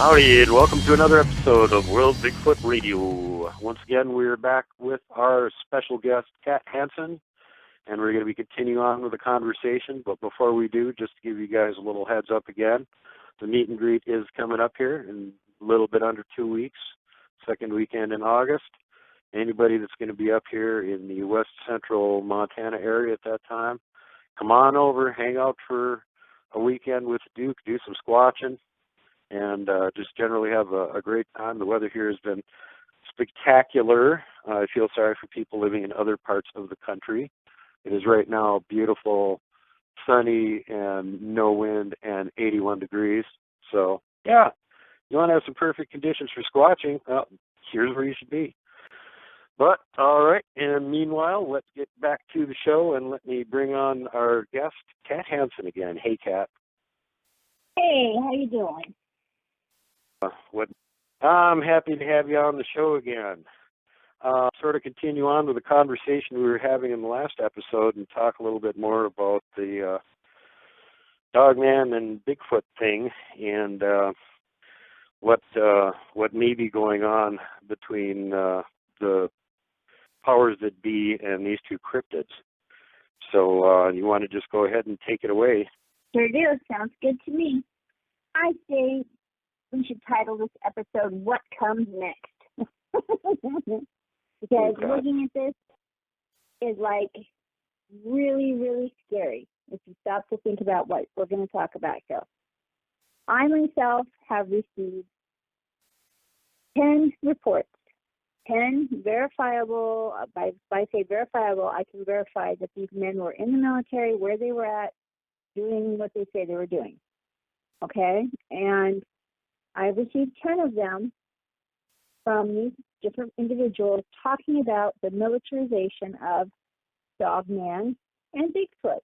Howdy, and welcome to another episode of World Bigfoot Radio. Once again, we're back with our special guest, Khat Hansen, and we're going to be continuing on with the conversation. But before we do, just to give you guys a little heads up again, the meet and greet is coming up here in a little bit under 2 weeks, second weekend in August. Anybody that's going to be up here in the west central Montana area at that time, come on over, hang out for a weekend with Duke, do some squatching, and just generally have a great time. The weather here has been spectacular. I feel sorry for people living in other parts of the country. It is right now beautiful, sunny, and no wind, and 81 degrees. So, yeah, you want to have some perfect conditions for squatching, well, here's where you should be. But, all right, and meanwhile, let's get back to the show, and let me bring on our guest, Khat Hansen again. Hey, Khat. Hey, how you doing? I'm happy to have you on the show again. Sort of continue on with the conversation we were having in the last episode and talk a little bit more about the Dogman and Bigfoot thing and what may be going on between the powers that be and these two cryptids. So you want to just go ahead and take it away? Sure do. Sounds good to me. I say we should title this episode, What Comes Next? Because looking at this is like really, really scary if you stop to think about what we're going to talk about here. I myself have received 10 reports, 10 verifiable, by say verifiable, I can verify that these men were in the military, where they were at, doing what they say they were doing. Okay? And I received 10 of them from these different individuals talking about the militarization of Dogman and Bigfoot.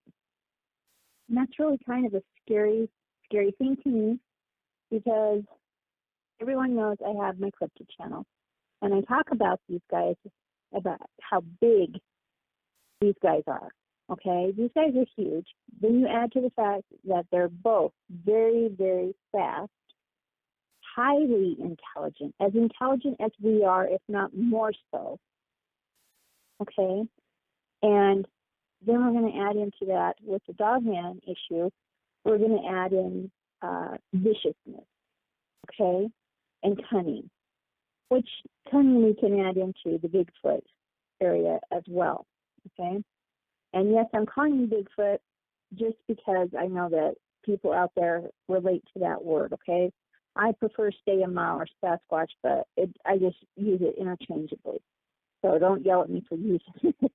And that's really kind of a scary thing to me because everyone knows I have my cryptid channel. And I talk about these guys, about how big these guys are. Okay? These guys are huge. Then you add to the fact that they're both very, very fast, highly intelligent as we are, if not more so. Okay? And then we're going to add into that, with the Dogman issue, we're going to add in viciousness, okay, and cunning, which cunning we can add into the Bigfoot area as well, okay? And yes, I'm calling Bigfoot just because I know that people out there relate to that word, okay? I prefer Stay-A-Ma or Sasquatch, but I just use it interchangeably. So don't yell at me for using it.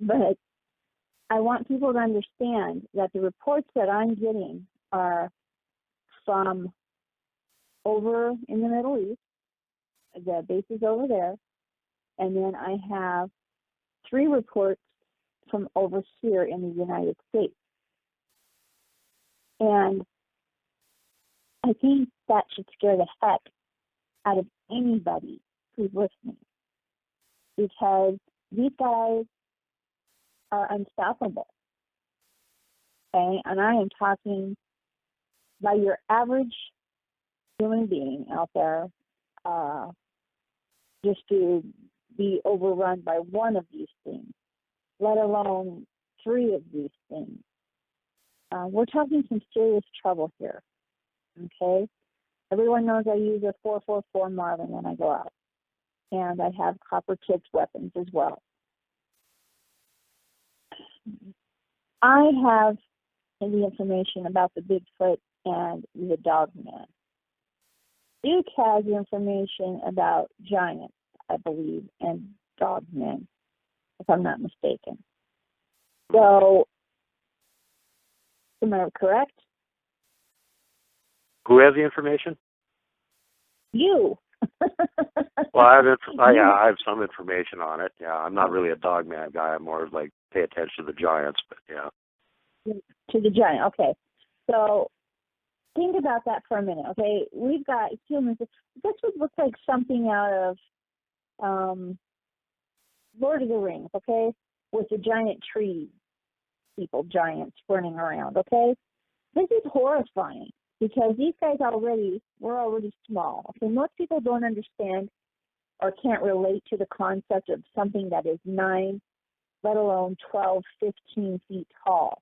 But I want people to understand that the reports that I'm getting are from over in the Middle East, the base is over there, and then I have 3 reports from over here in the United States. And I think that should scare the heck out of anybody who's listening, because these guys are unstoppable. Okay, and I am talking by your average human being out there, just to be overrun by one of these things, let alone 3 of these things. We're talking some serious trouble here. Okay, everyone knows I use a 444 Marlin when I go out, and I have copper-tipped weapons as well. I have the information about the Bigfoot and the Dogman. Duke has the information about giants, I believe, and Dogmen, if I'm not mistaken. So, am I correct? Who has the information? You. Well, I have some information on it. Yeah, I'm not really a Dogman guy. I'm more like pay attention to the giants, but yeah. To the giant, okay. So think about that for a minute, okay? We've got humans. This would look like something out of Lord of the Rings, okay? With the giant tree people, giants running around, okay? This is horrifying. because these guys were already small. Okay, most people don't understand or can't relate to the concept of something that is 9, let alone 12, 15 feet tall.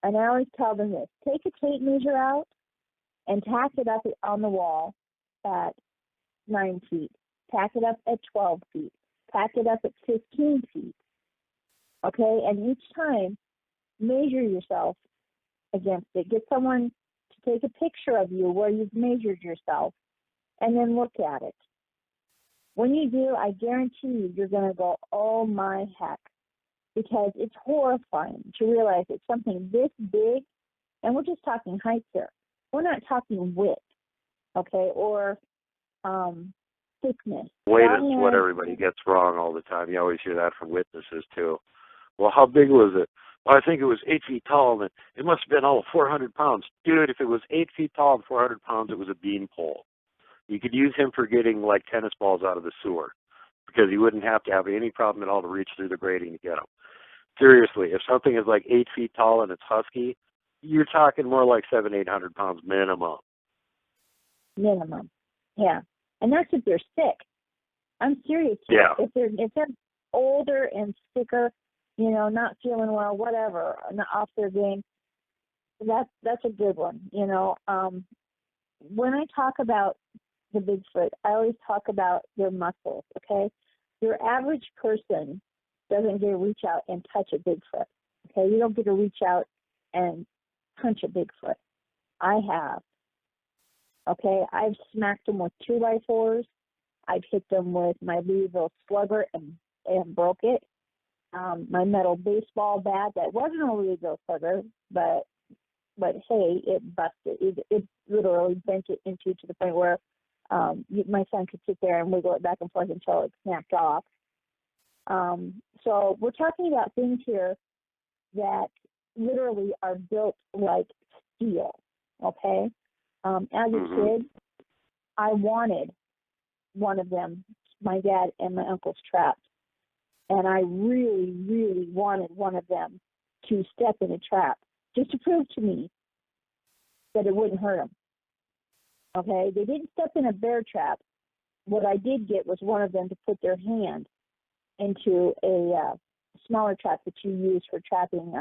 And I always tell them this: take a tape measure out and tack it up on the wall at 9 feet. Tack it up at 12 feet. Tack it up at 15 feet. Okay, and each time, measure yourself against it. Get someone to take a picture of you where you've measured yourself, and then look at it. When you do, I guarantee you're going to go, oh my heck, because it's horrifying to realize it's something this big, and we're just talking height here. We're not talking width, okay, or thickness. Weight is what everybody gets wrong all the time. You always hear that from witnesses, too. Well, how big was it? Well, I think it was 8 feet tall, and it must have been all 400 pounds. Dude, if it was 8 feet tall and 400 pounds, it was a beanpole. You could use him for getting, like, tennis balls out of the sewer, because he wouldn't have to have any problem at all to reach through the grating to get them. Seriously, if something is like 8 feet tall and it's husky, you're talking more like 700-800 pounds minimum. Minimum, yeah. And that's if they're sick. I'm serious here. Yeah. If they're older and sicker, not feeling well, whatever, not off their game, that's a good one. When I talk about the Bigfoot, I always talk about their muscles, okay? Your average person doesn't get to reach out and touch a Bigfoot, okay? You don't get to reach out and punch a Bigfoot. I have, okay? I've smacked them with 2x4s. I've hit them with my Louisville Slugger and broke it. My metal baseball bat that wasn't a Louisville Slugger, but hey, it busted. It literally bent it into to the point where my son could sit there and wiggle it back and forth until it snapped off. So we're talking about things here that literally are built like steel, okay? As a kid, I wanted one of them, my dad and my uncle's traps. And I really, really wanted one of them to step in a trap just to prove to me that it wouldn't hurt them. Okay? They didn't step in a bear trap. What I did get was one of them to put their hand into a smaller trap that you use for trapping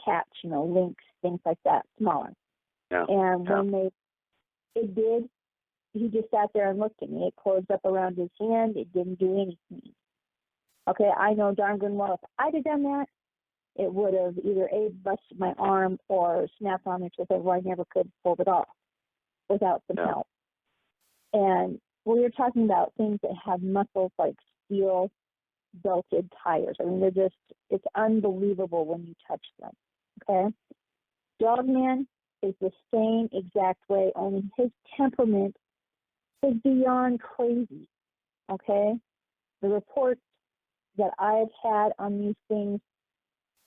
cats, lynx, things like that, smaller. Yeah. And when it did, he just sat there and looked at me. It closed up around his hand. It didn't do anything. Okay, I know darn good well if I'd have done that, it would have either A, busted my arm or snapped on it where I never could pull it off without some help. And we were talking about things that have muscles like steel belted tires. I mean, it's unbelievable when you touch them, okay? Dogman is the same exact way, only his temperament is beyond crazy, okay? The reports that I've had on these things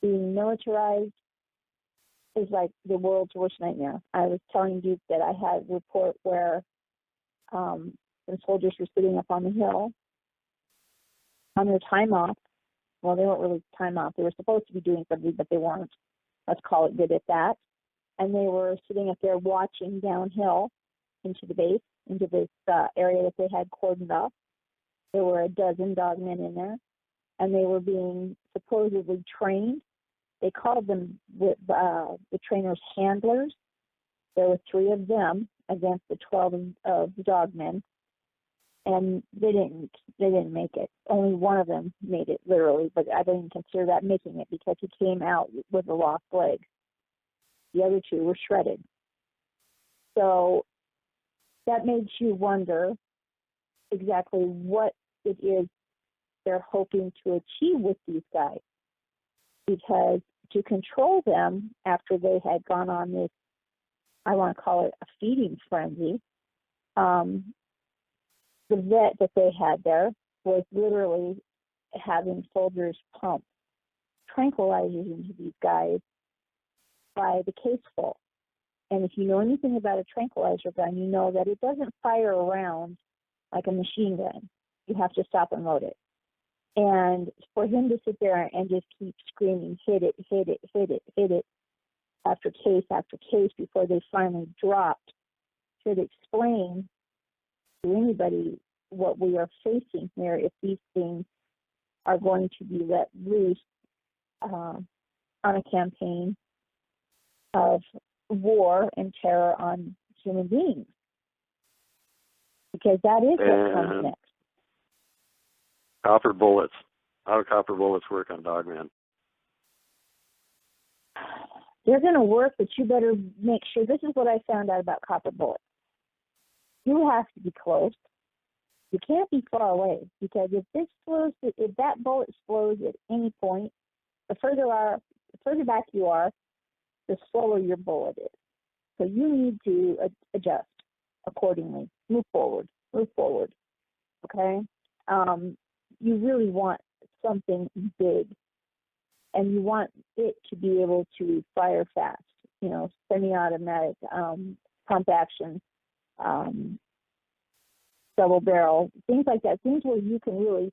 being militarized is like the world's worst nightmare. I was telling Duke that I had a report where some soldiers were sitting up on the hill on their time off. Well, they weren't really time off. They were supposed to be doing something, but they weren't. Let's call it good at that. And they were sitting up there watching downhill into the base, into this area that they had cordoned off. There were a dozen dogmen in there, and they were being supposedly trained. They called them the trainers handlers. There were 3 of them against the 12 of the dogmen, and they didn't make it. Only one of them made it, literally, but I don't even consider that making it because he came out with a lost leg. The other 2 were shredded. So that makes you wonder exactly what it is they're hoping to achieve with these guys. Because to control them after they had gone on this, I want to call it a feeding frenzy, the vet that they had there was literally having soldiers pump tranquilizers into these guys by the caseful. And if you know anything about a tranquilizer gun, you know that it doesn't fire around like a machine gun. You have to stop and load it. And for him to sit there and just keep screaming, hit it, hit it, hit it, hit it, after case before they finally dropped should explain to anybody what we are facing here if these things are going to be let loose on a campaign of war and terror on human beings. Because that is what comes next. Copper bullets. How do copper bullets work on Dogman? They're going to work, but you better make sure. This is what I found out about copper bullets. You have to be close. You can't be far away, because if that bullet explodes at any point, the further back you are, the slower your bullet is. So you need to adjust accordingly. Move forward. Okay? You really want something big, and you want it to be able to fire fast. Semi-automatic, pump action, double barrel, things like that. Things where you can really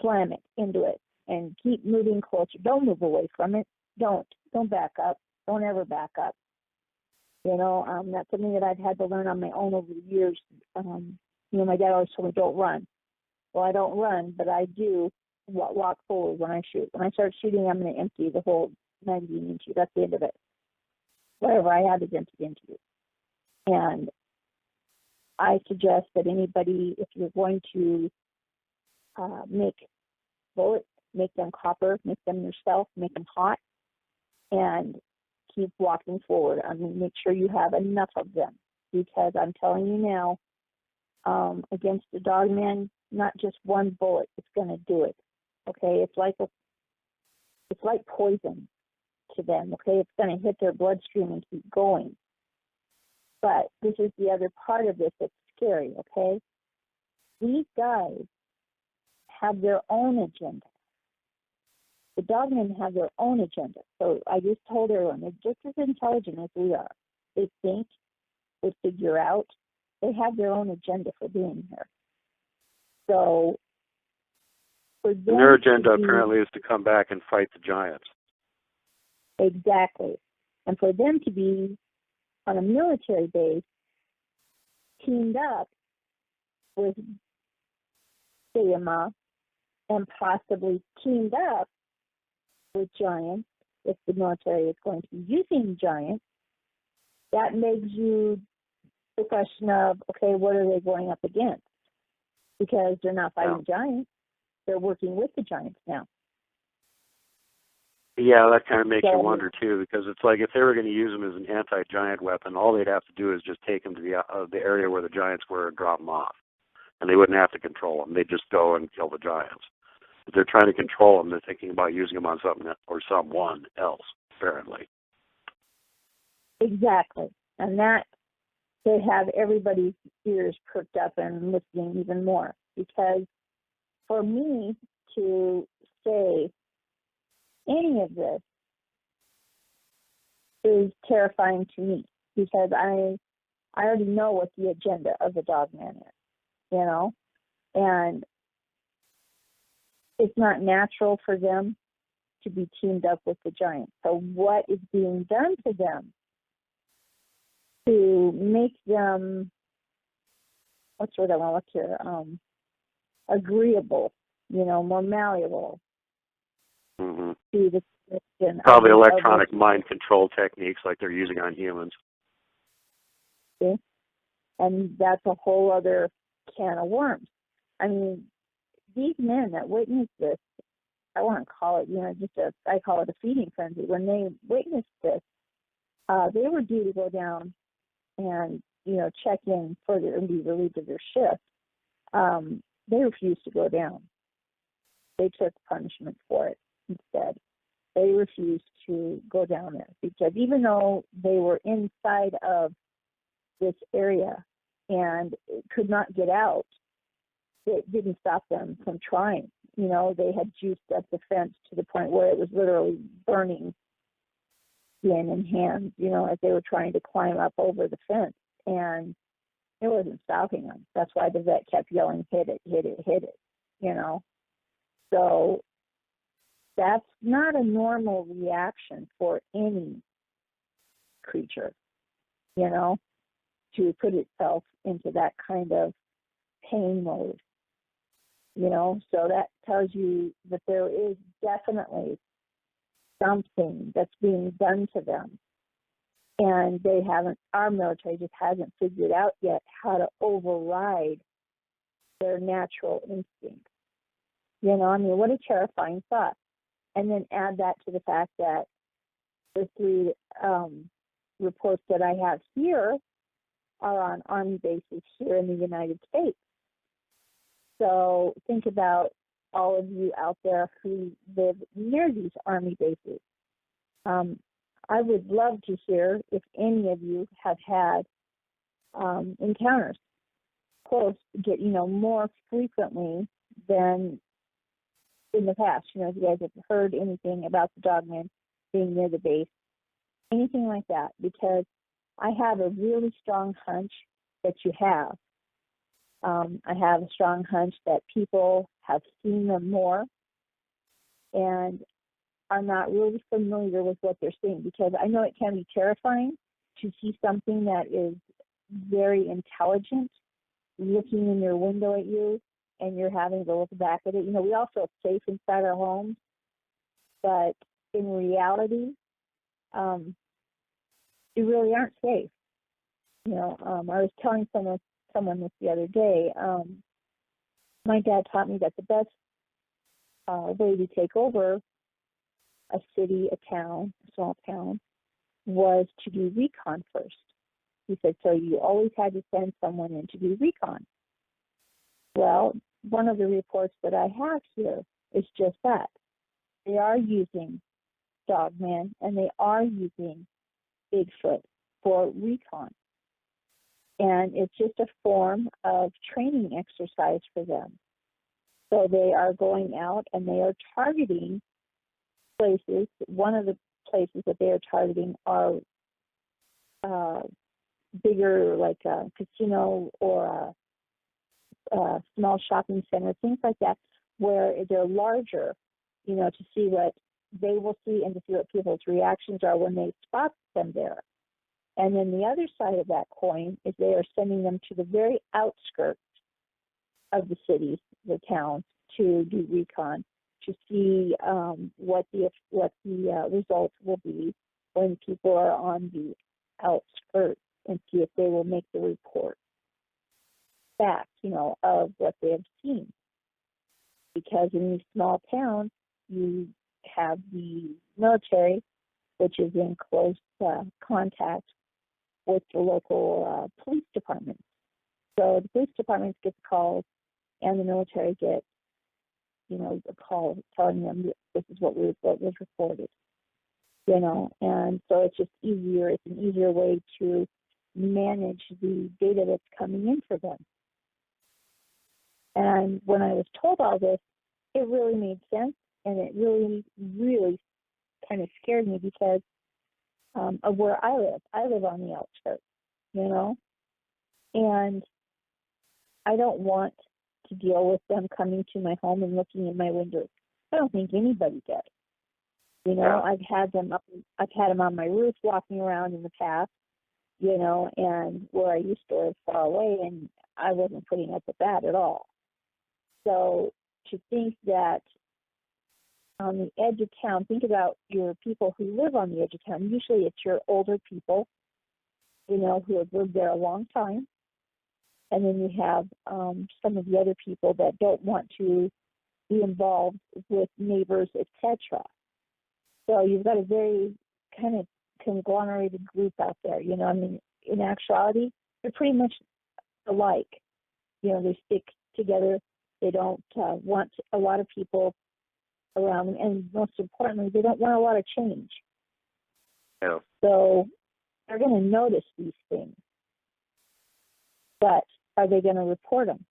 slam it into it and keep moving closer. Don't move away from it. Don't back up. Don't ever back up. That's something that I've had to learn on my own over the years. My dad always told me, don't run. Well, I don't run, but I do walk forward when I shoot. When I start shooting, I'm going to empty the whole magazine into. That's the end of it. Whatever I have is emptied into. And I suggest that anybody, if you're going to make bullets, make them copper, make them yourself, make them hot, and keep walking forward. Make sure you have enough of them, because I'm telling you now, against the Dogman, not just one bullet is going to do it. Okay, it's like poison to them. Okay, it's going to hit their bloodstream and keep going. But this is the other part of this that's scary. Okay, these guys have their own agenda. The Dogmen have their own agenda. So I just told everyone, they're just as intelligent as we are. They think, they figure out. They have their own agenda for being here. So for them, and their agenda apparently is to come back and fight the giants. Exactly. And for them to be on a military base, teamed up with Sayama, and possibly teamed up with giants, if the military is going to be using giants, that makes you the question of, okay, what are they going up against? Because they're not fighting giants. They're working with the giants now. Yeah, that kind of makes you wonder, too, because it's like if they were going to use them as an anti-giant weapon, all they'd have to do is just take them to the area where the giants were and drop them off. And they wouldn't have to control them. They'd just go and kill the giants. If they're trying to control them, they're thinking about using them on something or someone else, apparently. Exactly. And that they have everybody's ears perked up and listening even more. Because for me to say any of this is terrifying to me, because I already know what the agenda of the Dogman is, and it's not natural for them to be teamed up with the giants. So what is being done to them to make them, what's the word I want to look here, agreeable, more malleable mm-hmm. to the question. Probably electronic mind control techniques like they're using on humans. See? And that's a whole other can of worms. I mean, these men that witnessed this, I want to call it, I call it a feeding frenzy. When they witnessed this, they were due to go down and, check in further and be relieved of their shift. They refused to go down. They took punishment for it instead. They refused to go down there, because even though they were inside of this area and could not get out, it didn't stop them from trying. They had juiced up the fence to the point where it was literally burning skin and hands, as they were trying to climb up over the fence. And it wasn't stopping them. That's why the vet kept yelling, hit it, hit it, hit it, So that's not a normal reaction for any creature, to put itself into that kind of pain mode, So that tells you that there is definitely something that's being done to them. And our military just hasn't figured out yet how to override their natural instinct. What a terrifying thought. And then add that to the fact that the 3 reports that I have here are on Army bases here in the United States. So think about all of you out there who live near these Army bases. I would love to hear if any of you have had encounters close, more frequently than in the past. If you guys have heard anything about the dogmen being near the base, anything like that, because I have a really strong hunch that you have. I have a strong hunch that people have seen them more and are not really familiar with what they're seeing, because I know it can be terrifying to see something that is very intelligent looking in your window at you and you're having to look back at it. We all feel safe inside our homes, but in reality, you really aren't safe. I was telling someone this the other day. My dad taught me that the best way to take over a city, a town, a small town, was to do recon first. He said, so you always had to send someone in to do recon. Well, one of the reports that I have here is just that. They are using dogman and they are using Bigfoot for recon. And it's just a form of training exercise for them. So they are going out and they are targeting places. One of the places that they are targeting are bigger, like a casino or a small shopping center, things like that, where they're larger, to see what they will see and to see what people's reactions are when they spot them there. And then the other side of that coin is they are sending them to the very outskirts of the cities, the towns, to do recon, to see what the results will be when people are on the outskirts, and see if they will make the report back, of what they have seen. Because in these small towns, you have the military, which is in close contact with the local police departments. So the police departments get the calls, and the military gets, a call telling them this is what was reported. And so it's just easier. It's an easier way to manage the data that's coming in for them. And when I was told all this, it really made sense, and it really, really kind of scared me because of where I live. I live on the outskirts, and I don't want to deal with them coming to my home and looking in my windows. I don't think anybody does. I've had them on my roof walking around in the past, and where I used to live far away, and I wasn't putting up with that at all. So to think that on the edge of town, think about your people who live on the edge of town. Usually it's your older people, who have lived there a long time. And then you have some of the other people that don't want to be involved with neighbors, etc. So you've got a very kind of conglomerated group out there. In actuality, they're pretty much alike. They stick together. They don't want a lot of people around them, and most importantly, they don't want a lot of change. Yeah. So they're going to notice these things, but are they going to report them?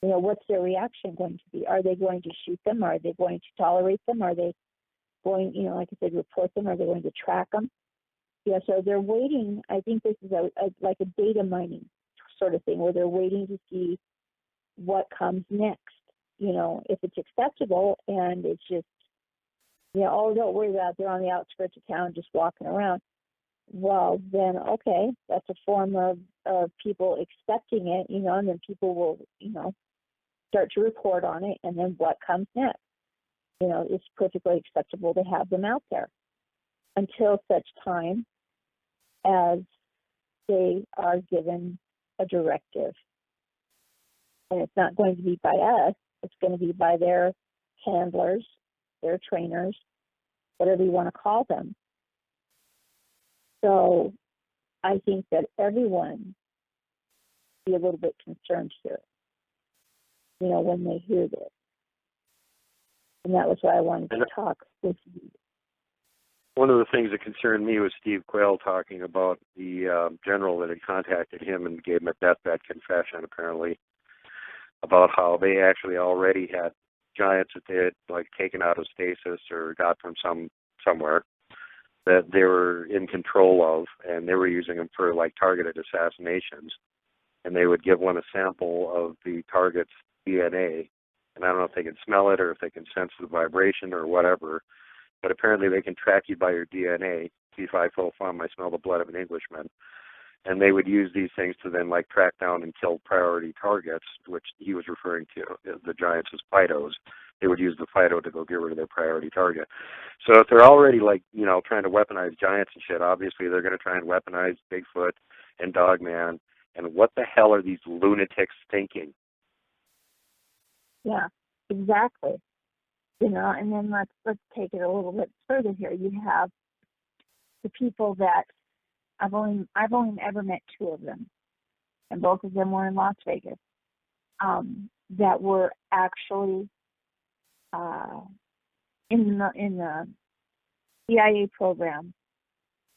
What's their reaction going to be? Are they going to shoot them? Are they going to tolerate them? Are they going, like I said, report them? Are they going to track them? Yeah, so they're waiting. I think this is like a data mining sort of thing, where they're waiting to see what comes next. If it's acceptable, and it's just, oh, don't worry about it. They're on the outskirts of town just walking around. well, then, okay, that's a form of people accepting it, and then people will, start to report on it, and then what comes next? It's perfectly acceptable to have them out there until such time as they are given a directive. And it's not going to be by us, it's going to be by their handlers, their trainers, whatever you want to call them. So I think that everyone be a little bit concerned here, when they hear this. And that was why I wanted to talk with you. One of the things that concerned me was Steve Quayle talking about the general that had contacted him and gave him a deathbed confession, apparently, about how they actually already had giants that they had taken out of stasis or got from somewhere that they were in control of, and they were using them for targeted assassinations. And they would give one a sample of the target's DNA, and I don't know if they can smell it or if they can sense the vibration or whatever, but apparently they can track you by your DNA. C5 I smell the blood of an Englishman. And they would use these things to then track down and kill priority targets, which he was referring to the giants as phytos. They would use the phyto to go get rid of their priority target. So if they're already trying to weaponize giants and shit, obviously they're going to try and weaponize Bigfoot and Dogman. And what the hell are these lunatics thinking? Yeah, exactly. And then let's take it a little bit further here. You have the people that I've only ever met two of them, and both of them were in Las Vegas. That were actually in the CIA program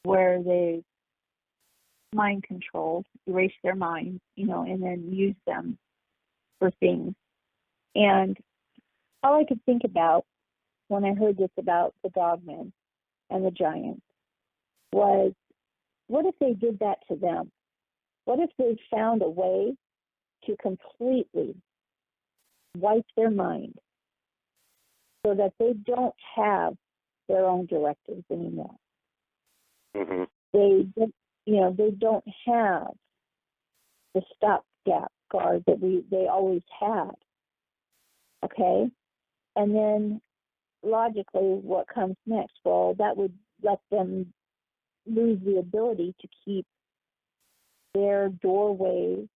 where they mind controlled, erase their minds, and then use them for things. And all I could think about when I heard this about the dogmen and the giants was, what if they did that to them? What if they found a way to completely wipe their mind so that they don't have their own directives anymore? Mm-hmm. They don't have the stopgap guard that they always had. Okay? And then logically, what comes next? Well, that would let them lose the ability to keep their doorway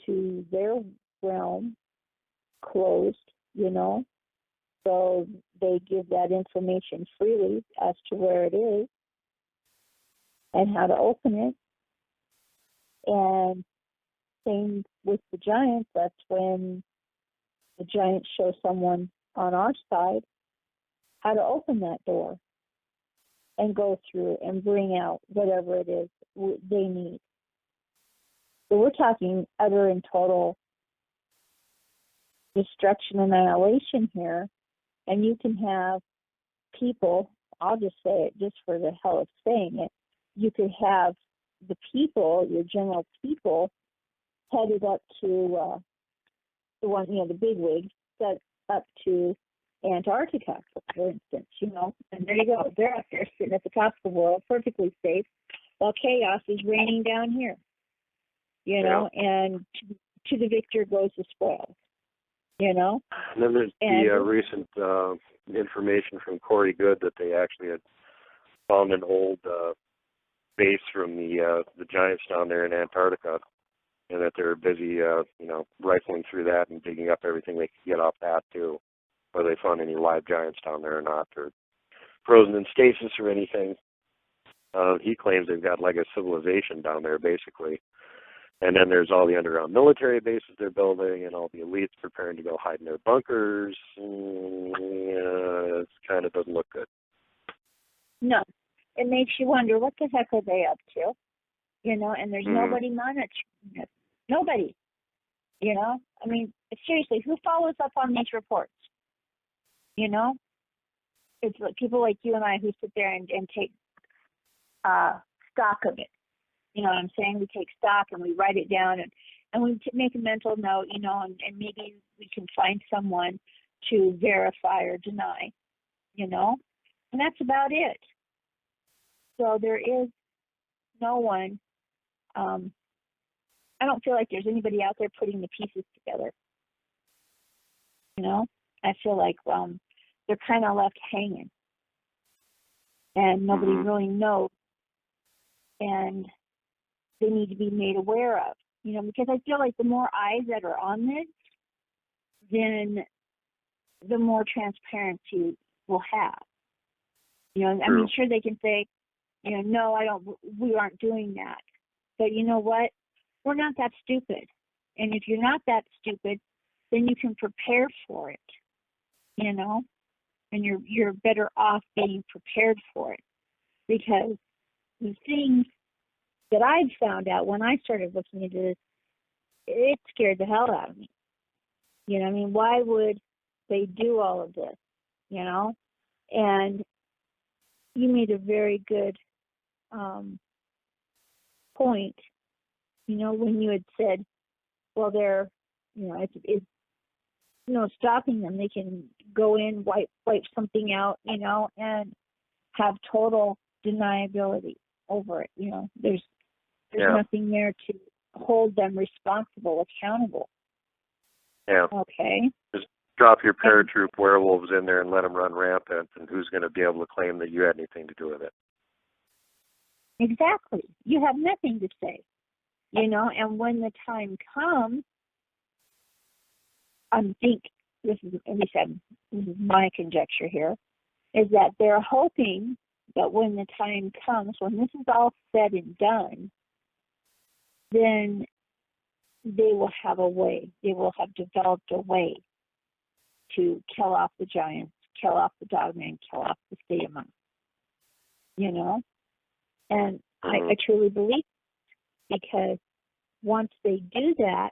to their realm closed, so they give that information freely as to where it is and how to open it. And same with the giants. That's when the giants show someone on our side how to open that door and go through and bring out whatever it is they need. So we're talking utter and total destruction and annihilation here. And you can have people, I'll just say it just for the hell of saying it, you could have the people, your general people, headed up to the one, the bigwigs, set up to Antarctica, for instance, and there you go. They're up there sitting at the top of the world, perfectly safe, while chaos is raining down here, and to the victor goes the spoils, And then there's the recent information from Corey Good that they actually had found an old base from the giants down there in Antarctica, and that they're busy, rifling through that and digging up everything they could get off that too, whether they found any live giants down there or not, or frozen in stasis or anything. He claims they've got a civilization down there, basically. And then there's all the underground military bases they're building and all the elites preparing to go hide in their bunkers. It kind of doesn't look good. No. It makes you wonder, what the heck are they up to? And there's nobody monitoring it. Nobody. I mean, seriously, who follows up on these reports? It's people like you and I who sit there and take stock of it. You know what I'm saying? We take stock and we write it down and we make a mental note, and maybe we can find someone to verify or deny, and that's about it. So there is no one, I don't feel like there's anybody out there putting the pieces together. You know, I feel like they're kind of left hanging, and nobody really knows, and they need to be made aware of. You know, because I feel like the more eyes that are on this, then the more transparency we'll have. You know, I mean, sure, they can say, you know, no, we aren't doing that. But you know what? We're not that stupid. And if you're not that stupid, then you can prepare for it, you know, and you're better off being prepared for it. Because the things that I'd found out when I started looking into this, it scared the hell out of me. You know, I mean, why would they do all of this, you know? And you made a very good point, you know, when you had said, well, they're, you know, it's stopping them. They can go in, wipe something out, you know, and have total deniability over it. You know, there's nothing there to hold them responsible, accountable. Yeah. Okay. Just drop your paratroop werewolves in there and let them run rampant, and who's going to be able to claim that you had anything to do with it? Exactly. You have nothing to say, you know, and when the time comes, I think this is my conjecture here, is that they're hoping that when the time comes, when this is all said and done, then they will have a way, they will have developed a way to kill off the giants, kill off the dogman, kill off the state of mind, you know? And I truly believe, because once they do that,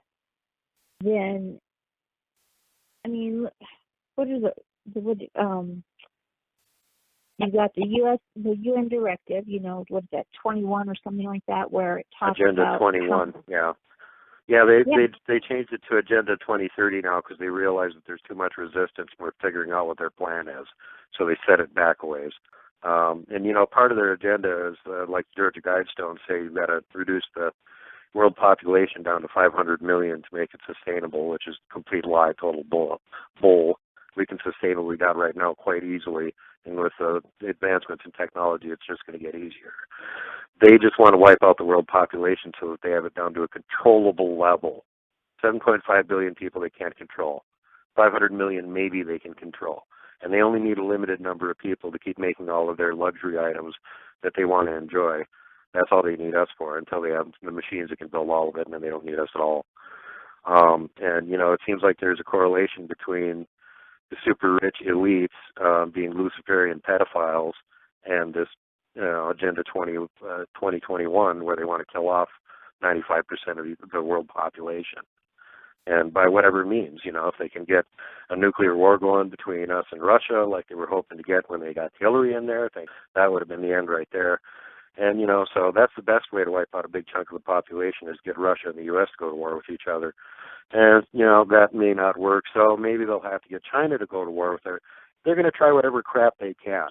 then, I mean, what is it? You got the UN directive, you know, what is that, 21 or something like that, where it talks Agenda about 21, they changed it to Agenda 2030 now because they realize that there's too much resistance and we're figuring out what their plan is. So they set it back a ways. And, you know, part of their agenda is, like George Guidestones say, you've got to reduce the world population down to 500 million to make it sustainable, which is a complete lie, total bull. We can sustain what we got right now quite easily, and with the advancements in technology, it's just going to get easier. They just want to wipe out the world population so that they have it down to a controllable level. 7.5 billion people they can't control. 500 million maybe they can control. And they only need a limited number of people to keep making all of their luxury items that they want to enjoy. That's all they need us for, until they have the machines that can build all of it, and then they don't need us at all. And, you know, it seems like there's a correlation between the super rich elites being Luciferian pedophiles and this Agenda 2021, where they want to kill off 95% of the world population. And by whatever means, you know, if they can get a nuclear war going between us and Russia, like they were hoping to get when they got Hillary in there, that would have been the end right there. And, you know, so that's the best way to wipe out a big chunk of the population, is get Russia and the U.S. to go to war with each other. And, you know, that may not work, so maybe they'll have to get China to go to war with her. They're going to try whatever crap they can,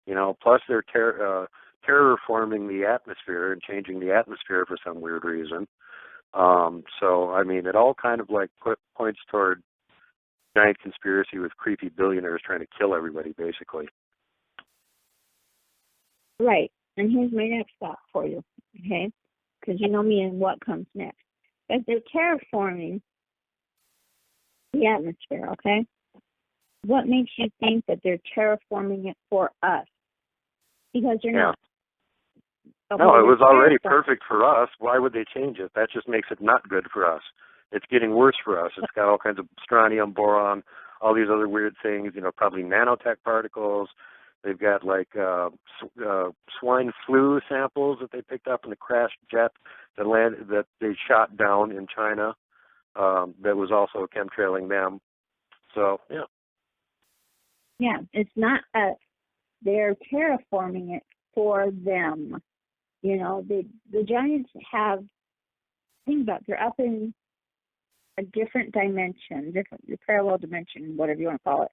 you know, plus they're terraforming the atmosphere and changing the atmosphere for some weird reason. So, I mean, it all kind of like points toward giant conspiracy with creepy billionaires trying to kill everybody, basically. Right. And here's my next thought for you, okay? Because you know me and what comes next. As they're terraforming the atmosphere, okay? What makes you think that they're terraforming it for us? Because they're not. Okay, no, it was already perfect for us. Why would they change it? That just makes it not good for us. It's getting worse for us. It's got all kinds of strontium, boron, all these other weird things, you know, probably nanotech particles. They've got like swine flu samples that they picked up in the crashed jet that they shot down in China. That was also chemtrailing them. So, yeah. Yeah, it's not us. They're terraforming it for them. You know, the giants have, think about it, they're up in a different dimension, parallel dimension, whatever you want to call it,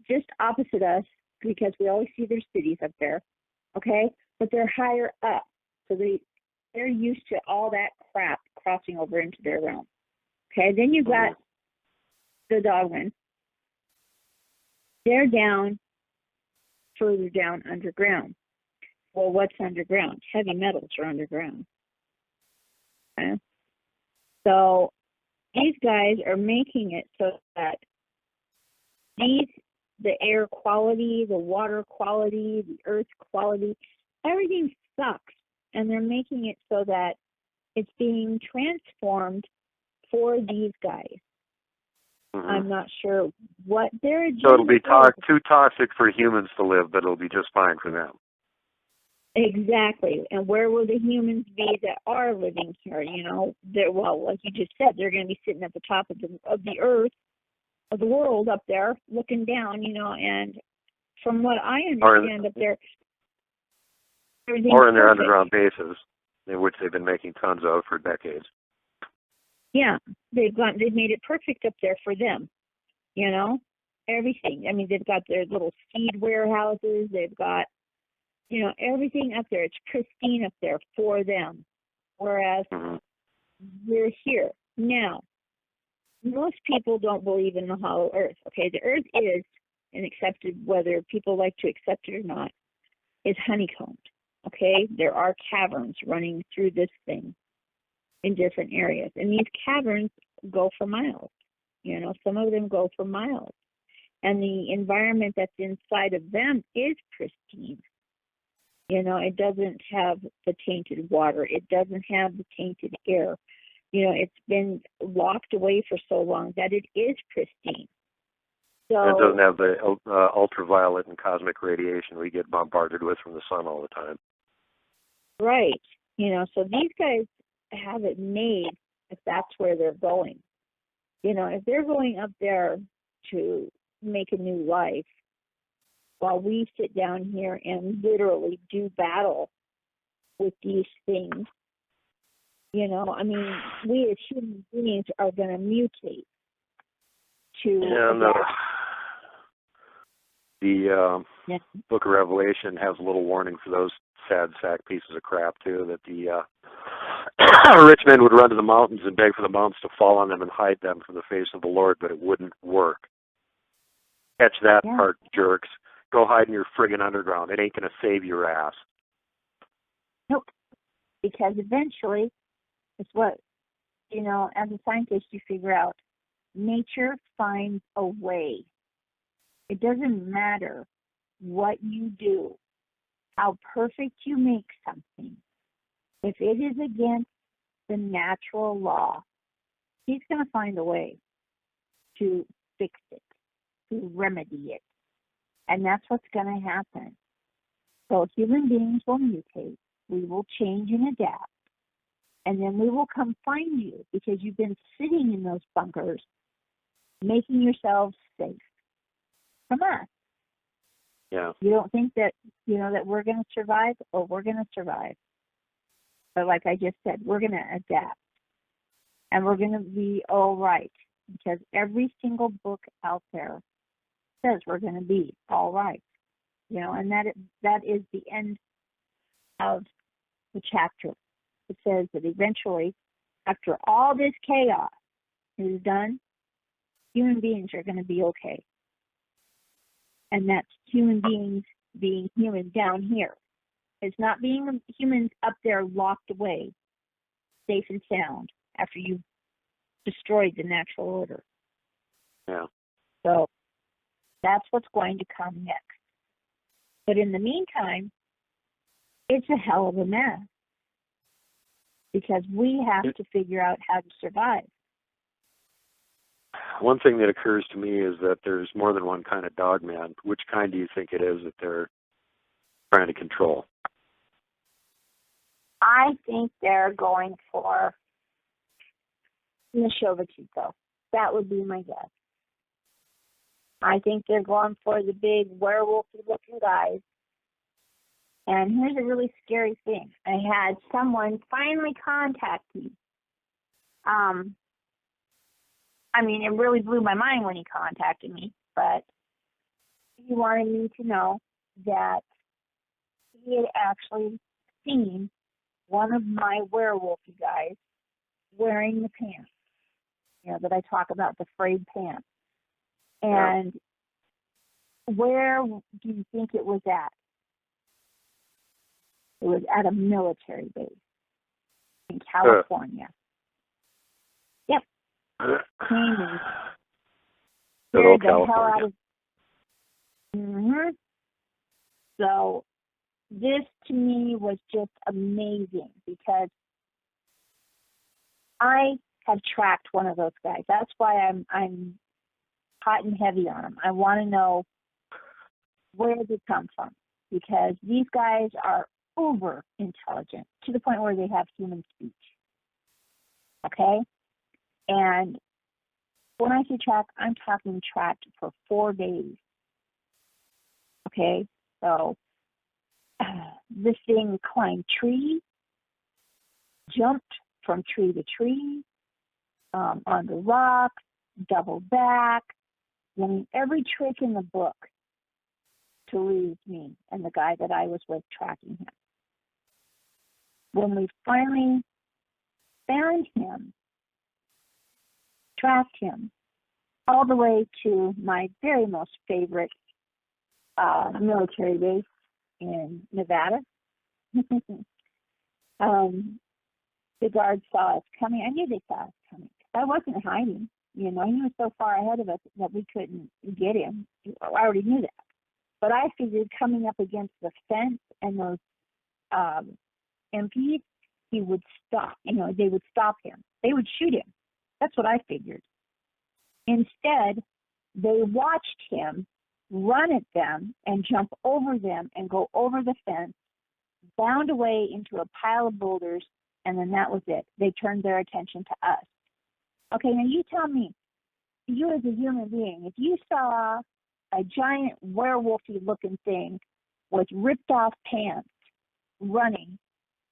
just opposite us, because we always see their cities up there, okay? But they're higher up. So they're used to all that crap crossing over into their realm. Okay, then you've got the dogmen. They're down, further down underground. Well, what's underground? Heavy metals are underground. Okay? So these guys are making it so that the air quality, the water quality, the earth quality, everything sucks. And they're making it so that it's being transformed for these guys. I'm not sure what their agenda So it'll be is. too toxic for humans to live, but it'll be just fine for them. Exactly. And where will the humans be that are living here? You know, well, like you just said, they're going to be sitting at the top of the earth, of the world up there, looking down, you know, and from what I understand up there, everything's or in their perfect. underground bases, in which they've been making tons of for decades. Yeah, they've made it perfect up there for them, you know, everything. I mean, they've got their little seed warehouses, they've got, you know, everything up there. It's pristine up there for them, whereas we're here. Now, most people don't believe in the hollow earth. Okay, the earth is, and accepted, whether people like to accept it or not, is honeycombed. Okay, there are caverns running through this thing in different areas, and these caverns go for miles. You know, some of them go for miles, and the environment that's inside of them is pristine. You know, it doesn't have the tainted water. It doesn't have the tainted air. You know, it's been locked away for so long that it is pristine. So it doesn't have the ultraviolet and cosmic radiation we get bombarded with from the sun all the time. Right. You know, so these guys have it made if that's where they're going. You know, if they're going up there to make a new life, while we sit down here and literally do battle with these things, you know, I mean, we as human beings are going to mutate to the Book of Revelation has a little warning for those sad sack pieces of crap, too, that the rich men would run to the mountains and beg for the mountains to fall on them and hide them from the face of the Lord, but it wouldn't work. Catch that part, jerks. Go hide in your friggin' underground. It ain't going to save your ass. Nope. Because eventually, it's what, you know, as a scientist, you figure out nature finds a way. It doesn't matter what you do, how perfect you make something. If it is against the natural law, he's going to find a way to fix it, to remedy it. And that's what's going to happen. So human beings will mutate. We will change and adapt. And then we will come find you because you've been sitting in those bunkers, making yourselves safe from us. Yeah. You don't think that, you know, that we're going to survive? Oh, we're going to survive. But like I just said, we're going to adapt. And we're going to be all right. Because every single book out there says we're going to be all right. You know, and that is the end of the chapter. It says that eventually, after all this chaos is done, human beings are going to be okay. And that's human beings being human down here. It's not being humans up there locked away, safe and sound, after you've destroyed the natural order. Yeah. So that's what's going to come next. But in the meantime, it's a hell of a mess. Because we have to figure out how to survive. One thing that occurs to me is that there's more than one kind of dog man. Which kind do you think it is that they're trying to control? I think they're going for Nishovachiko. That would be my guess. I think they're going for the big werewolf-looking guys. And here's a really scary thing. I had someone finally contact me. I mean, it really blew my mind when he contacted me, but he wanted me to know that he had actually seen one of my werewolfy guys wearing the pants, that I talk about, the frayed pants. And where do you think it was at? It was at a military base in California. Yep. Came and scared the hell out of. So this to me was just amazing because I have tracked one of those guys. That's why I'm hot and heavy on them. I want to know where they come from because these guys are uber intelligent to the point where they have human speech. Okay? And when I say track, I'm talking tracked for 4 days. Okay? So this thing climbed trees, jumped from tree to tree, on the rocks, doubled back, running every trick in the book to lose me and the guy that I was with tracking him. When we finally found him, tracked him all the way to my very most favorite military base in Nevada, the guards saw us coming. I knew they saw us coming. I wasn't hiding. He was so far ahead of us that we couldn't get him. I already knew that. But I figured coming up against the fence and those MPs, he would stop. They would stop him. They would shoot him. That's what I figured. Instead, they watched him run at them and jump over them and go over the fence, bound away into a pile of boulders, and then that was it. They turned their attention to us. Okay, now you tell me, you as a human being, if you saw a giant werewolfy-looking thing with ripped-off pants running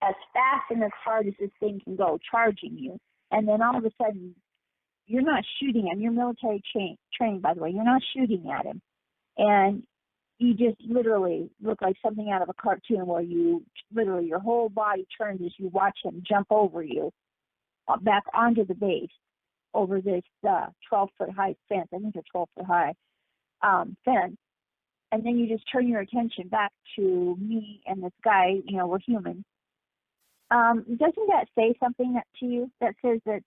as fast and as hard as this thing can go, charging you, and then all of a sudden, you're not shooting him. You're military trained, by the way. You're not shooting at him. And you just literally look like something out of a cartoon where you literally, your whole body turns as you watch him jump over you back onto the base over this 12-foot high fence. I think they're 12-foot high fence. And then you just turn your attention back to me and this guy, we're human. Doesn't that say something to you that says that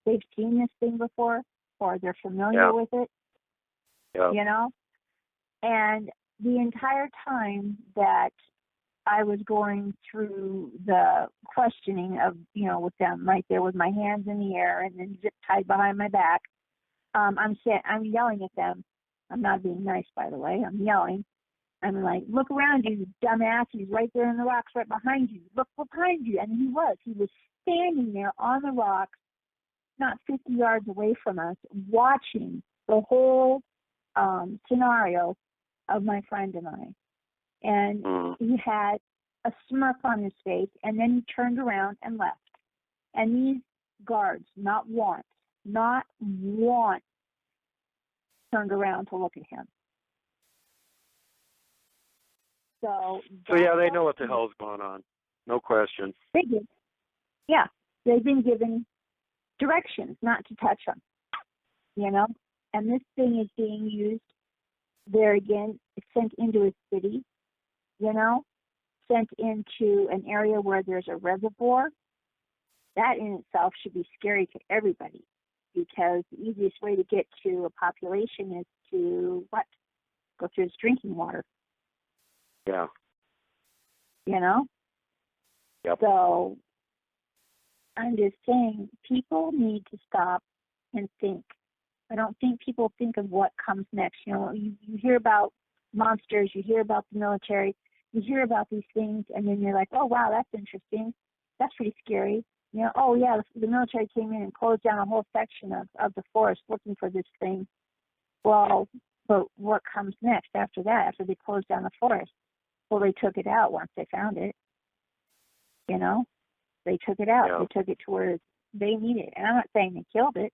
they've seen this thing before or they're familiar with it? Yeah. And the entire time that I was going through the questioning of, with them right there with my hands in the air and then zip tied behind my back, I'm yelling at them. I'm not being nice, by the way. I'm yelling. I'm like, look around you, dumbass. He's right there in the rocks right behind you. Look behind you. And he was standing there on the rocks, not 50 yards away from us, watching the whole scenario of my friend and I. And he had a smirk on his face, and then he turned around and left. And these guards, not once, turned around to look at him. So yeah, they know what the hell's going on. No question. They did. Yeah, they've been given directions not to touch them, And this thing is being used there again. It's sent into a city, sent into an area where there's a reservoir. That in itself should be scary to everybody because the easiest way to get to a population is to go through its drinking water. Yeah. Yep. So I'm just saying people need to stop and think. I don't think people think of what comes next. You hear about monsters, you hear about the military, you hear about these things, and then you're like, oh, wow, that's interesting. That's pretty scary. Oh, yeah, the military came in and closed down a whole section of the forest looking for this thing. Well, but what comes next after that, after they closed down the forest? Well, they took it out once they found it. They took it out. Yeah. They took it to where they need it. And I'm not saying they killed it.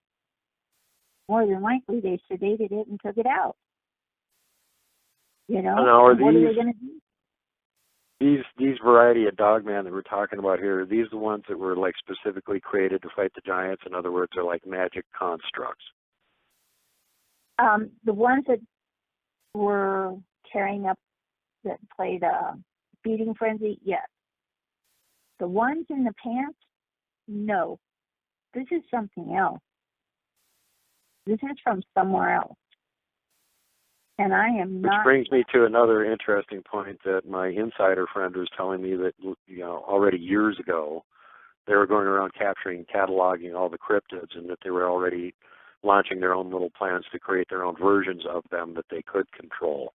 More than likely, they sedated it and took it out. What are they going to do? These variety of dogman that we're talking about here, are these the ones that were like specifically created to fight the giants? In other words, they're like magic constructs. The ones that were tearing up, that played Feeding Frenzy, yes. The ones in the pants, no. This is something else. This is from somewhere else. And I am not... Which brings me to another interesting point that my insider friend was telling me that, already years ago, they were going around capturing, cataloging all the cryptids, and that they were already launching their own little plans to create their own versions of them that they could control.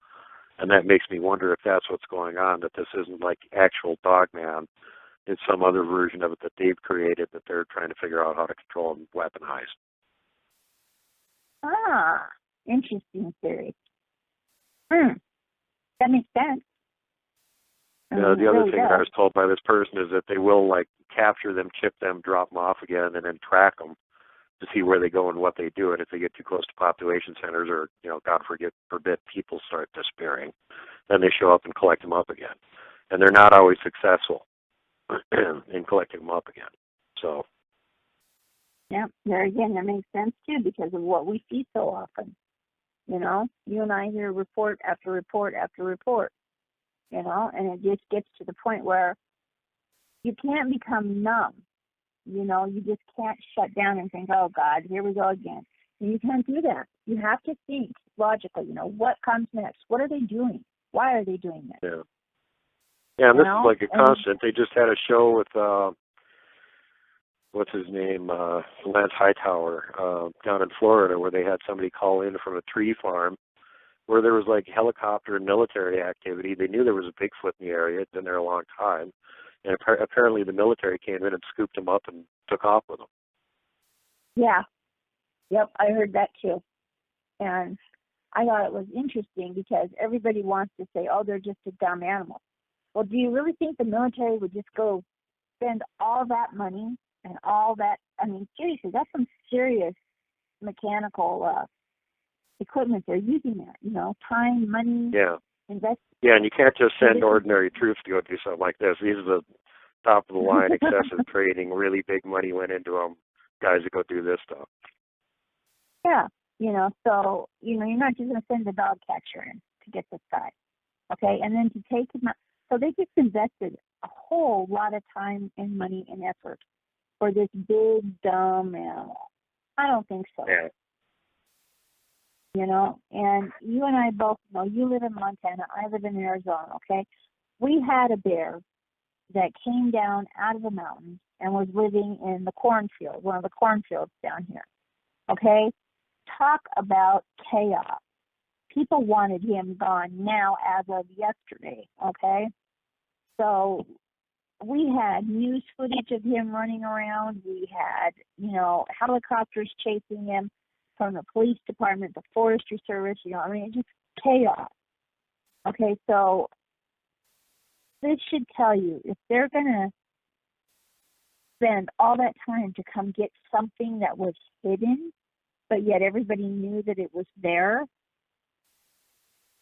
And that makes me wonder if that's what's going on, that this isn't like actual Dogman. It's some other version of it that they've created that they're trying to figure out how to control and weaponize. Ah, interesting theory. That makes sense. The other thing that I was told by this person is that they will like capture them, chip them, drop them off again, and then track them to see where they go and what they do. And if they get too close to population centers, or God forbid, people start disappearing, then they show up and collect them up again. And they're not always successful in collecting them up again. So. Yeah, there again, that makes sense too because of what we see so often. You and I hear report after report after report. And it just gets to the point where you can't become numb. You just can't shut down and think, oh, God, here we go again. And you can't do that. You have to think logically, what comes next? What are they doing? Why are they doing this? Yeah. Yeah, and this is like a constant. They just had a show with, what's his name, Lance Hightower, down in Florida, where they had somebody call in from a tree farm where there was like helicopter and military activity. They knew there was a Bigfoot in the area. It'd been there a long time. And apparently the military came in and scooped him up and took off with him. Yeah. Yep, I heard that too. And I thought it was interesting because everybody wants to say, oh, they're just a dumb animal. Well, do you really think the military would just go spend all that money and all that? I mean, seriously, that's some serious mechanical equipment they're using there, time, money, invest. Yeah, and you can't just send ordinary troops to go do something like this. These are the top-of-the-line, excessive training, really big money went into them, guys that go do this stuff. Yeah, so, you're not just going to send the dog catcher in to get this guy, okay? And then to take him out. So they just invested a whole lot of time and money and effort for this big, dumb animal. I don't think so. Yeah. And you and I both know, you live in Montana, I live in Arizona, okay? We had a bear that came down out of the mountains and was living in the cornfield, one of the cornfields down here, okay? Talk about chaos. People wanted him gone now as of yesterday, okay? So we had news footage of him running around. We had, helicopters chasing him from the police department, the forestry service, it's just chaos. Okay, so this should tell you, if they're going to spend all that time to come get something that was hidden, but yet everybody knew that it was there,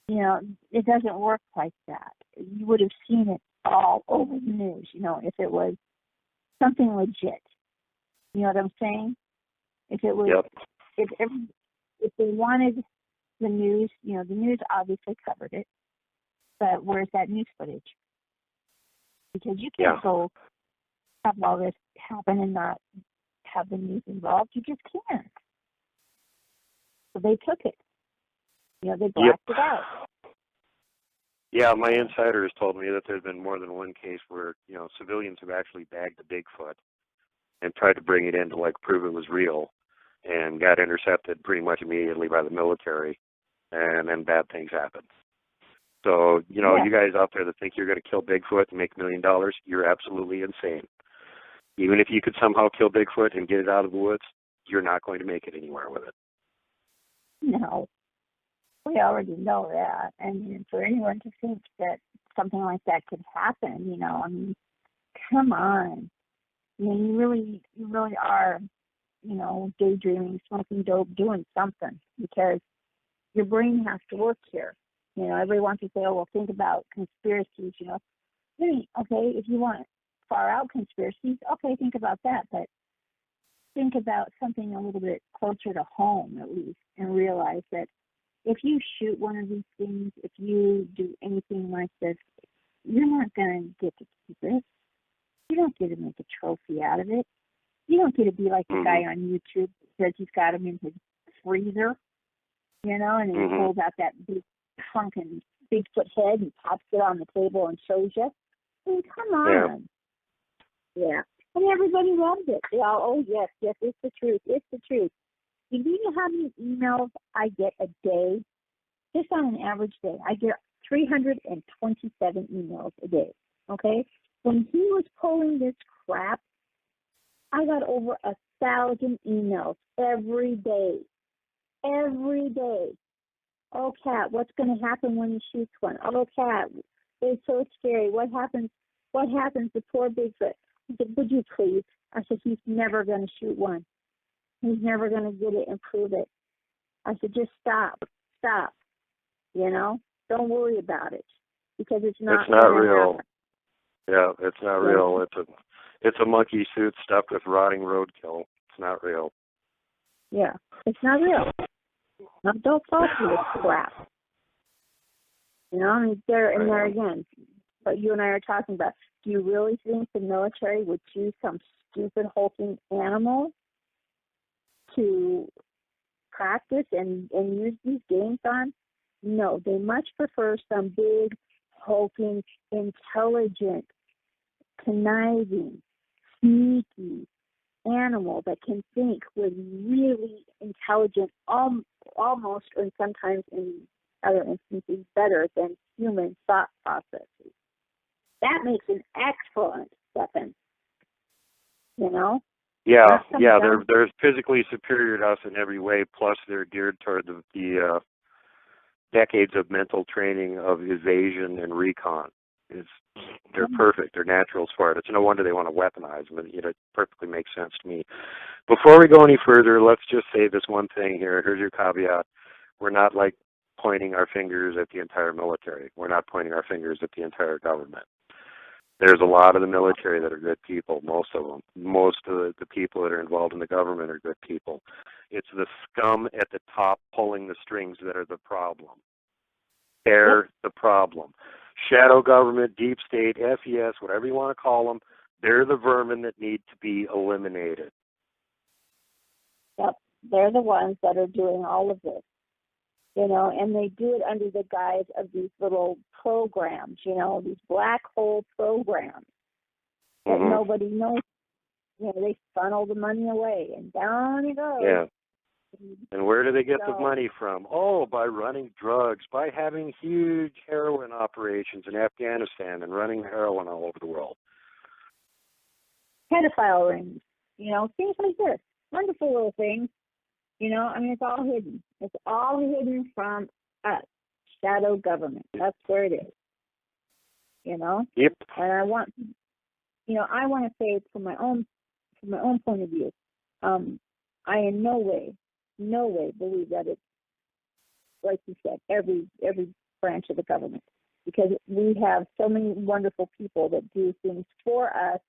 it doesn't work like that. You would have seen it all over the news, if it was something legit. You know what I'm saying? If it was... Yep. If they wanted the news, the news obviously covered it, but where's that news footage? Because you can't go have all this happen and not have the news involved. You just can't. So they took it. They blacked it out. Yeah, my insider has told me that there's been more than one case where, civilians have actually bagged the Bigfoot and tried to bring it in to, prove it was real, and got intercepted pretty much immediately by the military, and then bad things happened. So, you guys out there that think you're going to kill Bigfoot and make $1 million, you're absolutely insane. Even if you could somehow kill Bigfoot and get it out of the woods, you're not going to make it anywhere with it. No. We already know that. And for anyone to think that something like that could happen, come on. You really are, daydreaming, smoking dope, doing something, because your brain has to work here. Everybody wants to say, oh, well, think about conspiracies, Okay, if you want far out conspiracies, okay, think about that. But think about something a little bit closer to home, at least, and realize that if you shoot one of these things, if you do anything like this, you're not going to get to keep it. You don't get to make a trophy out of it. You don't get to be like the guy on YouTube that says he's got him in his freezer, and then he pulls out that big hunkin' Bigfoot head and pops it on the table and shows you. I mean, come on. Yeah. And everybody loves it. They all, oh, yes, it's the truth. It's the truth. Do you know how many emails I get a day? Just on an average day, I get 327 emails a day, okay? When he was pulling this crap, I got over 1,000 emails every day. Every day. Oh, Khat, what's going to happen when he shoots one? Oh, Khat, it's so scary. What happens? What happens to poor Bigfoot? I said, would you please? I said, he's never going to shoot one. He's never going to get it and prove it. I said, just stop. Don't worry about it because it's not. It's not real. Happen. Yeah, it's not real. It's a monkey suit stuffed with rotting roadkill. It's not real. Yeah, it's not real. Now, don't fall for this crap. There again. But you and I are talking about. Do you really think the military would choose some stupid hulking animal to practice and use these games on? No, they much prefer some big, hulking, intelligent, conniving, sneaky animal that can think with really intelligent, almost, and sometimes in other instances, better than human thought processes. That makes an excellent weapon, Yeah, they're physically superior to us in every way. Plus, they're geared toward the decades of mental training of evasion and recon. They're perfect. They're naturals for it. It's no wonder they want to weaponize them. It perfectly makes sense to me. Before we go any further, let's just say this one thing here. Here's your caveat. We're not pointing our fingers at the entire military. We're not pointing our fingers at the entire government. There's a lot of the military that are good people, most of them. Most of the people that are involved in the government are good people. It's the scum at the top pulling the strings that are the problem. They're the problem. Shadow government, deep state, FES, whatever you want to call them, they're the vermin that need to be eliminated. Yep, they're the ones that are doing all of this. And they do it under the guise of these little programs, these black hole programs that nobody knows. They funnel the money away, and down it goes. Yeah. And where do they get the money from? Oh, by running drugs, by having huge heroin operations in Afghanistan and running heroin all over the world. Pedophile rings, things like this. Wonderful little things. It's all hidden. It's all hidden from us, shadow government. That's where it is. Yep. And I want to say from my own point of view, I in no way believe that it's, like you said, every branch of the government, because we have so many wonderful people that do things for us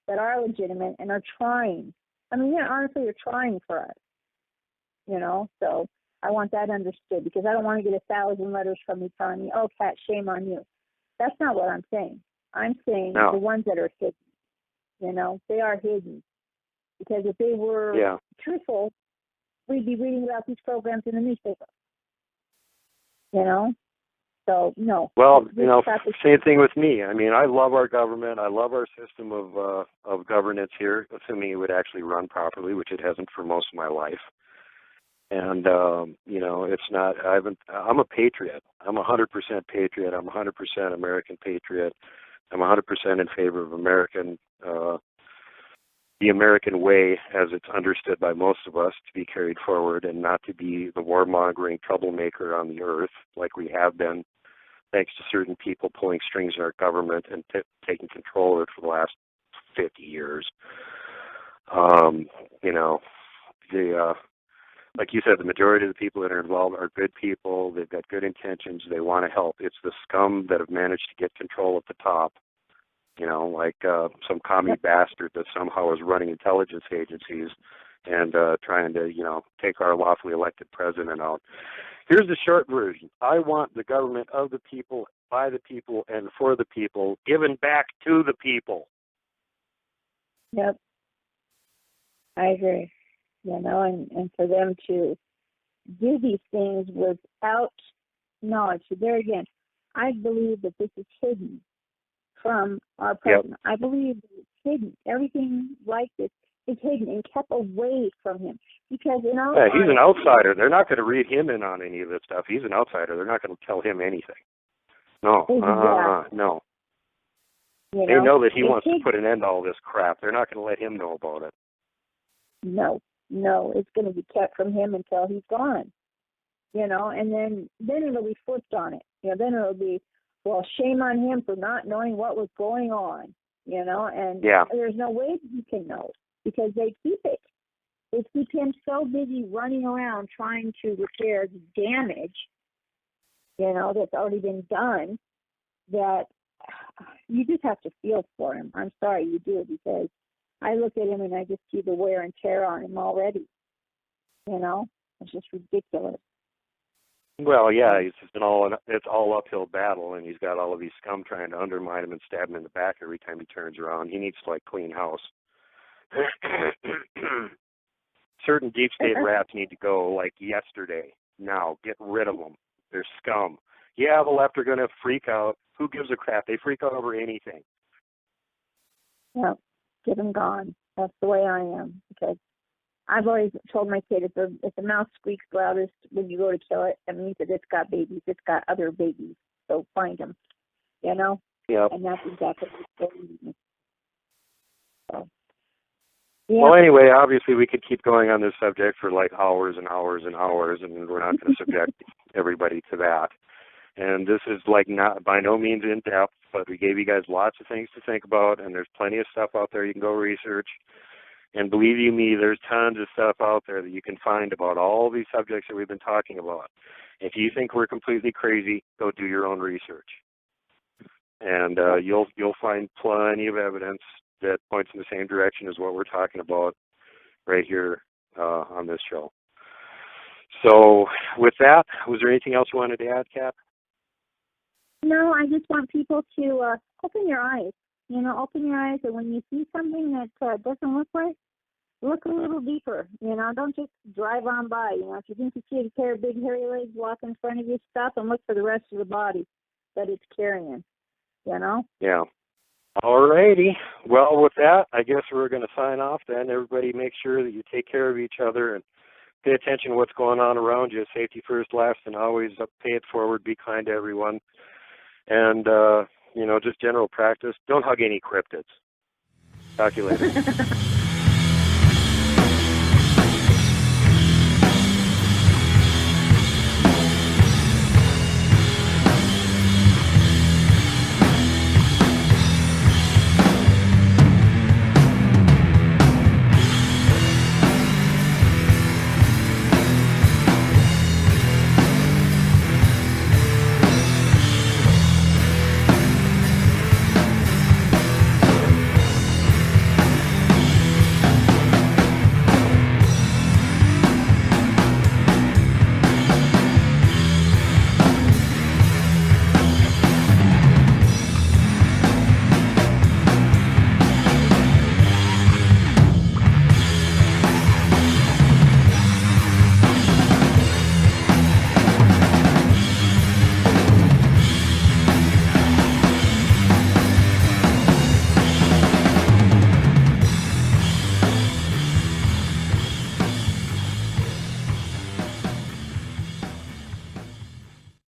that are legitimate and are trying. Honestly, they're trying for us. So I want that understood, because I don't want to get 1,000 letters from you telling me, oh, Khat, shame on you. That's not what I'm saying. I'm saying the ones that are hidden, they are hidden. Because if they were truthful, we'd be reading about these programs in the newspaper. So, no. Well, same thing with me. I love our government. I love our system of governance here, assuming it would actually run properly, which it hasn't for most of my life. And, it's not, I'm a patriot. I'm 100% patriot. I'm 100% American patriot. I'm 100% in favor of the American way, as it's understood by most of us, to be carried forward and not to be the warmongering troublemaker on the earth like we have been, thanks to certain people pulling strings in our government and taking control of it for the last 50 years. Like you said, the majority of the people that are involved are good people. They've got good intentions. They want to help. It's the scum that have managed to get control at the top You know, like some commie bastard that somehow is running intelligence agencies and trying to, you know, take our lawfully elected president out. Here's the short version. I want the government of the people, by the people, and for the people, given back to the people. Yep. I agree. You know, and for them to do these things without knowledge. So there again, I believe that this is hidden from our president. Yep. I believe that it's hidden. Everything like this is hidden and kept away from him. Because he's an outsider. They're not going to read him in on any of this stuff. He's an outsider. They're not going to tell him anything. No. Exactly. No. They know that he wants to put an end to all this crap. They're not going to let him know about it. No, it's going to be kept from him until he's gone. You know, and then it'll be flipped on it. You know, then it'll be, well, shame on him for not knowing what was going on. You know, and there's no way that he can know because they keep it. They keep him so busy running around trying to repair the damage, you know, that's already been done, that you just have to feel for him. I'm sorry, you do, because I look at him and I just see the wear and tear on him already. You know, it's just ridiculous. Well, yeah, it's all uphill battle, and he's got all of these scum trying to undermine him and stab him in the back every time he turns around. He needs to, like, clean house. Certain deep state rats need to go, like, yesterday. Now, get rid of them. They're scum. Yeah, the left are going to freak out. Who gives a crap? They freak out over anything. Yeah, get them gone. That's the way I am, because I've always told my kid, if the mouse squeaks loudest when you go to kill it, that means that it's got babies. It's got other babies. So find them, you know? Yep. And that's exactly what it's doing. So, yeah. Well, anyway, obviously we could keep going on this subject for like hours and hours and hours, and we're not going to subject everybody to that. And this is like not by no means in depth, but we gave you guys lots of things to think about, and there's plenty of stuff out there you can go research. And believe you me, there's tons of stuff out there that you can find about all these subjects that we've been talking about. If you think we're completely crazy, go do your own research. And you'll find plenty of evidence that points in the same direction as what we're talking about right here on this show. So with that, was there anything else you wanted to add, Kat? No, I just want people to open your eyes. You know, open your eyes, and when you see something that doesn't look right, look a little deeper. You know, don't just drive on by. You know, if you think you see a pair of big hairy legs walk in front of you, stop and look for the rest of the body that it's carrying. You know? Yeah. All righty. Well, with that, I guess we're going to sign off then. Everybody make sure that you take care of each other and pay attention to what's going on around you. Safety first, last, and always pay it forward. Be kind to everyone. And, you know, just general practice. Don't hug any cryptids. Talk to you later.